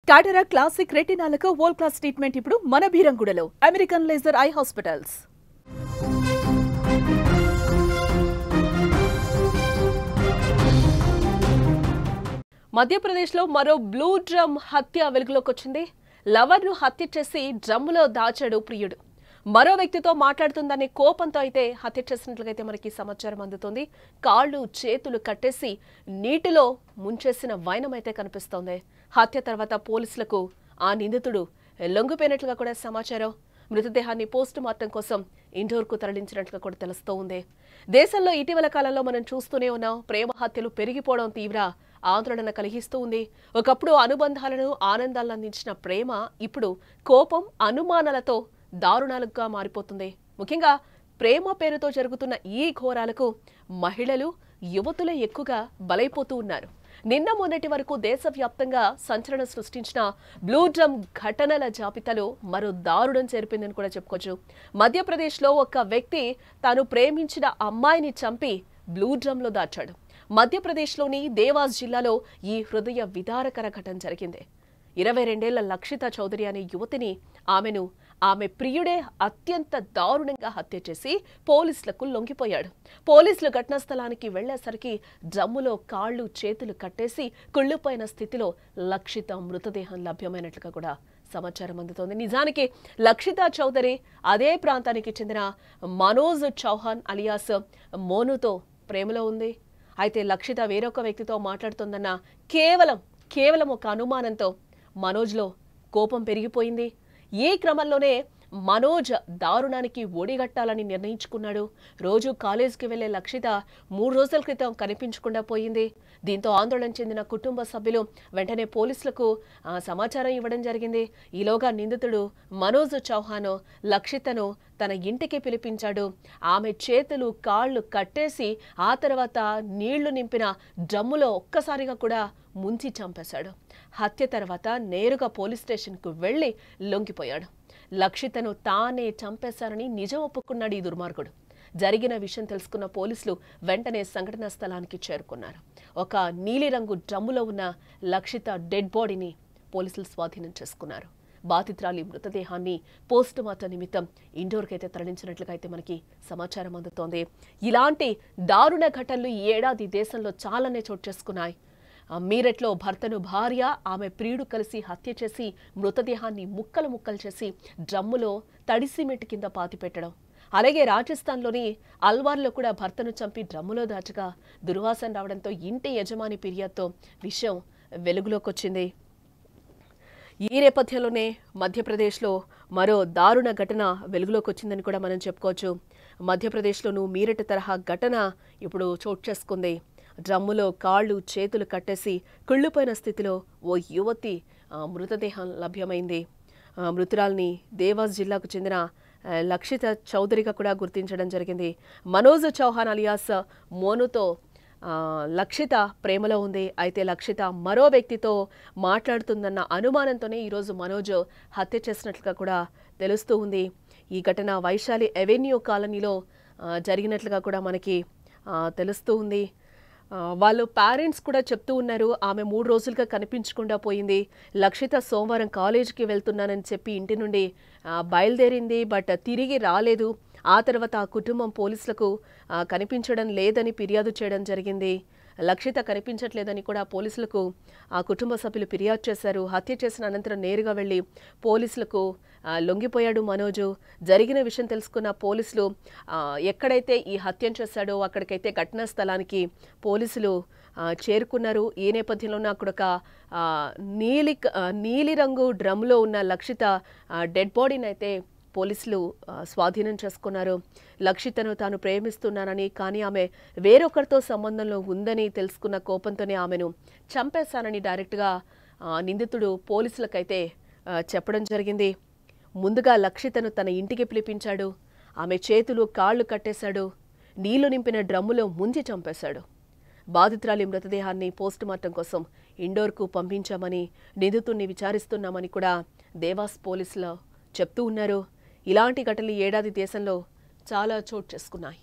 Cataract classic రెటినాలకు world class treatment ఇప్పుడు మన బీరంగూడలో అమెరికన్ లేజర్ ఐ హాస్పిటల్స్. మధ్యప్రదేశ్లో మరో బ్లూ డ్రమ్ హత్య వెలుగులోకి వచ్చింది. లవర్ను హత్య చేసి డ్రమ్ములో దాచాడు ప్రియుడు. మరో వ్యక్తితో మాట్లాడుతుందనే కోపంతో అయితే హత్య చేసినట్లుగా మనకి సమాచారం అందుతుంది. కాళ్ళు చేతులు కట్టేసి నీటిలో ముంచేసిన వైనం అయితే కనిపిస్తోంది. హత్య తర్వాత పోలీసులకు ఆ నిందితుడు లొంగిపోయినట్లుగా కూడా సమాచారం. మృతదేహాన్ని పోస్ట్ మార్టం కోసం ఇండోర్కు తరలించినట్లుగా కూడా తెలుస్తోంది. దేశంలో ఇటీవల కాలంలో మనం చూస్తూనే ఉన్నాం. ప్రేమ హత్యలు పెరిగిపోవడం తీవ్ర ఆందోళన కలిగిస్తూ ఉంది. ఒకప్పుడు అనుబంధాలను ఆనందాలను అందించిన ప్రేమ ఇప్పుడు కోపం అనుమానాలతో దారుణాలుగా మారిపోతుంది. ముఖ్యంగా ప్రేమ పేరుతో జరుగుతున్న ఈ ఘోరాలకు మహిళలు యువతులే ఎక్కువగా బలైపోతూ ఉన్నారు. నిన్న మొన్నటి వరకు దేశవ్యాప్తంగా సంచలనం సృష్టించిన బ్లూ డ్రమ్ ఘటనల జాబితాలో మరో దారుణం చేరిపోయిందని కూడా చెప్పుకోవచ్చు. మధ్యప్రదేశ్లో ఒక వ్యక్తి తాను ప్రేమించిన అమ్మాయిని చంపి బ్లూ డ్రమ్లో దాచాడు. మధ్యప్రదేశ్లోని దేవాస్ జిల్లాలో ఈ హృదయ విదారకర ఘటన జరిగింది. 22 ఏళ్ల లక్షిత చౌదరి అనే యువతిని ఆమె ప్రియుడే అత్యంత దారుణంగా హత్య చేసి పోలీసులకు లొంగిపోయాడు. పోలీసులు ఘటనా స్థలానికి వెళ్లేసరికి డ్రమ్ములో కాళ్ళు చేతులు కట్టేసి కుళ్ళిపోయిన స్థితిలో లక్షిత మృతదేహం లభ్యమైనట్లుగా కూడా సమాచారం అందుతోంది. నిజానికి లక్షిత చౌదరి అదే ప్రాంతానికి చెందిన మనోజ్ చౌహాన్ అలియాస్ మోనుతో ప్రేమలో ఉంది. అయితే లక్షిత వేరొక వ్యక్తితో మాట్లాడుతోందన్న కేవలం ఒక అనుమానంతో మనోజ్లో కోపం పెరిగిపోయింది. ఈ క్రమంలోనే మనోజ్ దారుణానికి ఒడిగట్టాలని నిర్ణయించుకున్నాడు. రోజు కాలేజీకి వెళ్లే లక్షిత 3 రోజుల క్రితం కనిపించకుండా పోయింది. దీంతో ఆందోళన చెందిన కుటుంబ సభ్యులు వెంటనే పోలీసులకు సమాచారం ఇవ్వడం జరిగింది. ఈలోగా నిందితుడు మనోజ్ చౌహాన్ లక్షితను తన ఇంటికి పిలిపించాడు. ఆమె చేతులు కాళ్ళు కట్టేసి ఆ తర్వాత నీళ్లు నింపిన డ్రమ్ములో ఒక్కసారిగా కూడా ముంచి చంపేశాడు. హత్య తర్వాత నేరుగా పోలీస్ స్టేషన్కు వెళ్లి లొంగిపోయాడు. లక్షితను తానే చంపేశారని నిజం ఒప్పుకున్నాడు ఈ దుర్మార్గుడు. జరిగిన విషయం తెలుసుకున్న పోలీసులు వెంటనే సంఘటనా స్థలానికి చేరుకున్నారు. ఒక నీలిరంగు డ్రమ్ములో ఉన్న లక్షిత డెడ్ బాడీని పోలీసులు స్వాధీనం చేసుకున్నారు. బాధితురాలి మృతదేహాన్ని పోస్ట్ మార్టం నిమిత్తం ఇండోర్కి అయితే తరలించినట్లుగా అయితే మనకి సమాచారం అందుతోంది. ఇలాంటి దారుణ ఘటనలు ఈ ఏడాది దేశంలో చాలానే చోటు చేసుకున్నాయి. మీరట్లో భర్తను భార్య ఆమె ప్రియుడు కలిసి హత్య చేసి మృతదేహాన్ని ముక్కలు చేసి డ్రమ్ములో తడి సిమెంట్ కింద పాతిపెట్టడం. అలాగే రాజస్థాన్లోని అల్వార్లో కూడా భర్తను చంపి డ్రమ్ములో దాచగా దుర్వాసన రావడంతో ఇంటి యజమాని ఫిర్యాదుతో విషయం వెలుగులోకి వచ్చింది. ఈ నేపథ్యంలోనే మధ్యప్రదేశ్లో మరో దారుణ ఘటన వెలుగులోకి వచ్చిందని కూడా మనం చెప్పుకోవచ్చు. మధ్యప్రదేశ్లోనూ మీరట్ తరహా ఘటన ఇప్పుడు చోటు చేసుకుంది. డ్రమ్ములో కాళ్ళు చేతులు కట్టేసి కుళ్ళిపోయిన స్థితిలో ఓ యువతి మృతదేహం లభ్యమైంది. మృతురాల్ని దేవాస్ జిల్లాకు చెందిన లక్షిత చౌదరిగా కూడా గుర్తించడం జరిగింది. మనోజ్ చౌహాన్ అలియాస్ మోనుతో లక్షిత ప్రేమలో ఉంది. అయితే లక్షిత మరో వ్యక్తితో మాట్లాడుతుందన్న అనుమానంతోనే ఈరోజు మనోజ్ హత్య చేసినట్లుగా కూడా తెలుస్తూ ఉంది. ఈ ఘటన వైశాలి అవెన్యూ కాలనీలో జరిగినట్లుగా కూడా మనకి తెలుస్తూ ఉంది. వాళ్ళు పేరెంట్స్ కూడా చెప్తూ ఉన్నారు, ఆమె 3 రోజులుగా కనిపించకుండా పోయింది. లక్షిత సోమవారం కాలేజీకి వెళ్తున్నానని చెప్పి ఇంటి నుండి బయలుదేరింది, బట్ తిరిగి రాలేదు. ఆ తర్వాత ఆ కుటుంబం పోలీసులకు కనిపించడం లేదని ఫిర్యాదు చేయడం జరిగింది. లక్షిత కనిపించట్లేదని కూడా పోలీసులకు ఆ కుటుంబ సభ్యులు ఫిర్యాదు చేశారు. హత్య చేసిన అనంతరం నేరుగా వెళ్లి పోలీసులకు లొంగిపోయాడు మనోజు. జరిగిన విషయం తెలుసుకున్న పోలీసులు ఎక్కడైతే ఈ హత్యను చేశాడో అక్కడికైతే ఘటనా స్థలానికి పోలీసులు చేరుకున్నారు. ఈ నేపథ్యంలోనే అక్కడ ఒక నీలిరంగు డ్రమ్లో ఉన్న లక్షిత డెడ్ బాడీని అయితే పోలీసులు స్వాధీనం చేసుకున్నారు. లక్షితను తాను ప్రేమిస్తున్నానని, కానీ ఆమె వేరొకరితో సంబంధంలో ఉందని తెలుసుకున్న కోపంతోనే ఆమెను చంపేశానని డైరెక్ట్గా నిందితుడు పోలీసులకైతే చెప్పడం జరిగింది. ముందుగా లక్షితను తన ఇంటికి పిలిపించాడు. ఆమె చేతులు కాళ్ళు కట్టేశాడు. నీళ్లు నింపిన డ్రమ్ములో ముంచి చంపేశాడు. బాధితురాలి మృతదేహాన్ని పోస్ట్ మార్టం కోసం ఇండోర్కు పంపించామని, నిందితుడిని విచారిస్తున్నామని కూడా దేవాస్ పోలీసులు చెప్తూ ఉన్నారు. ఇలాంటి ఘటనలు ఏడాది దేశంలో చాలా చోటు చేసుకున్నాయి.